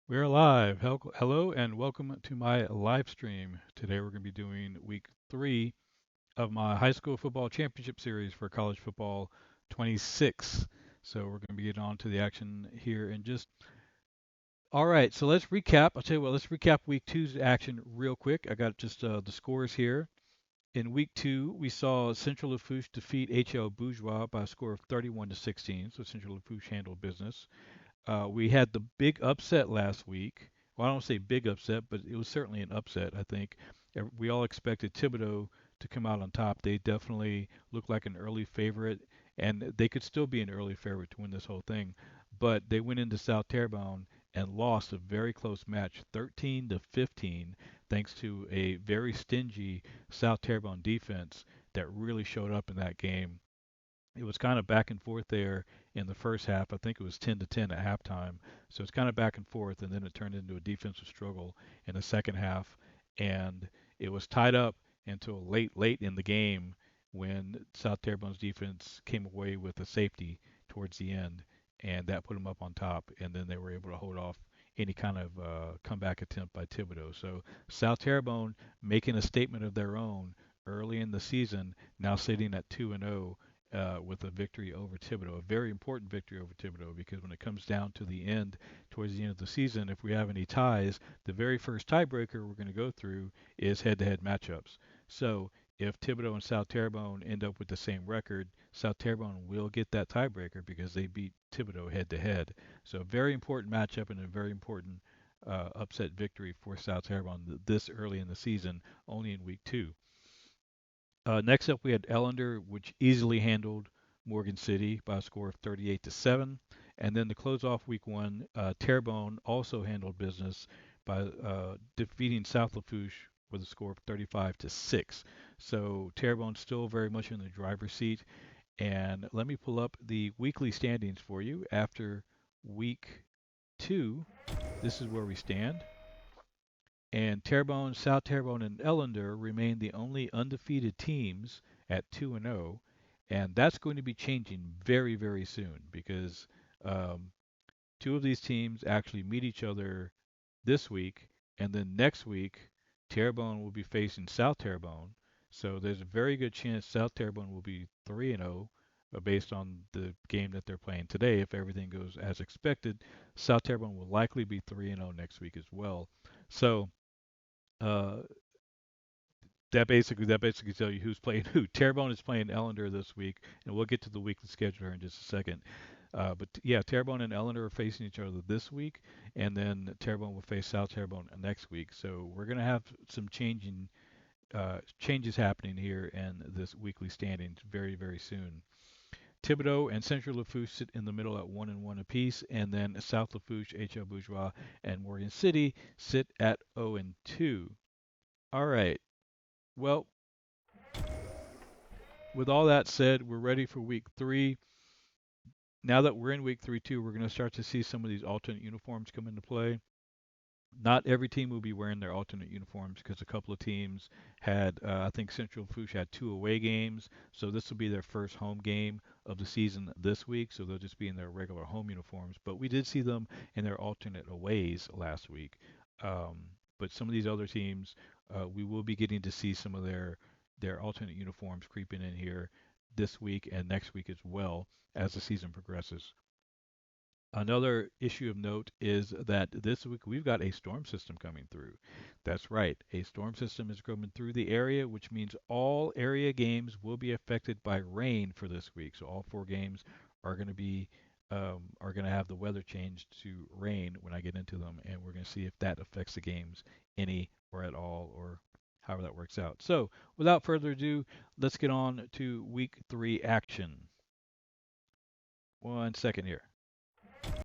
We're live. Hello and welcome to my live stream. Today we're going to be doing week 3 of my high school football championship series for college football 26. So we're going to be getting on to the action here in just. All right, so let's recap. I'll tell you what, let's recap week two's action real quick. I got just the scores here. In week 2, we saw Central Lafourche defeat HL Bourgeois by a score of 31 to 16. So Central Lafourche handled business. We had the big upset last week. Well, I don't say big upset, but it was certainly an upset, I think. We all expected Thibodeau to come out on top. They definitely looked like an early favorite, and they could still be an early favorite to win this whole thing. But they went into South Terrebonne and lost a very close match, 13 to 15, thanks to a very stingy South Terrebonne defense that really showed up in that game. It was kind of back and forth there in the first half. I think it was 10 to 10 at halftime. So it's kind of back and forth, and then it turned into a defensive struggle in the second half, and it was tied up until late in the game when South Terrebonne's defense came away with a safety towards the end, and that put them up on top, and then they were able to hold off any kind of comeback attempt by Thibodeau. So South Terrebonne making a statement of their own early in the season, now sitting at 2-0 with a victory over Thibodeau, a very important victory over Thibodeau, because when it comes down to the end, towards the end of the season, if we have any ties, the very first tiebreaker we're going to go through is head-to-head matchups. So if Thibodeau and South Terrebonne end up with the same record, South Terrebonne will get that tiebreaker because they beat Thibodeau head-to-head. So a very important matchup and a very important upset victory for South Terrebonne this early in the season, only in week 2. Next up, we had Ellender, which easily handled Morgan City by a score of 38 to 7. And then to close off week 1, Terrebonne also handled business by defeating South Lafourche with a score of 35 to 6. So Terrebonne still very much in the driver's seat. And let me pull up the weekly standings for you after week 2. This is where we stand. And Terrebonne, South Terrebonne, and Ellender remain the only undefeated teams at 2-0, and that's going to be changing very, very soon because um, two of these teams actually meet each other this week, and then next week, Terrebonne will be facing South Terrebonne. So there's a very good chance South Terrebonne will be 3-0 based on the game that they're playing today. If everything goes as expected, South Terrebonne will likely be 3-0 next week as well. So uh, that basically tell you who's playing who. Terrebonne is playing Ellender this week, and we'll get to the weekly schedule here in just a second. But Terrebonne and Ellender are facing each other this week, and then Terrebonne will face South Terrebonne next week. So we're going to have some changes happening here in this weekly standings very, very soon. Thibodaux and Central Lafourche sit in the middle at 1-1 apiece, and then South Lafourche, HL Bourgeois, and Morgan City sit at 0-2. All right. Well, with all that said, we're ready for week 3. Now that we're in week 3 too, we're going to start to see some of these alternate uniforms come into play. Not every team will be wearing their alternate uniforms because a couple of teams had, I think Central Fuchs had 2 away games, so this will be their first home game of the season this week, so they'll just be in their regular home uniforms. But we did see them in their alternate aways last week. Um, but some of these other teams, we will be getting to see some of their alternate uniforms creeping in here this week and next week as well as the season progresses. Another issue of note is that this week we've got a storm system coming through. That's right, a storm system is coming through the area, which means all area games will be affected by rain for this week. So all 4 games are going to be are going to have the weather changed to rain when I get into them, and we're going to see if that affects the games any or at all, or however that works out. So without further ado, let's get on to week 3 action. 1 second here.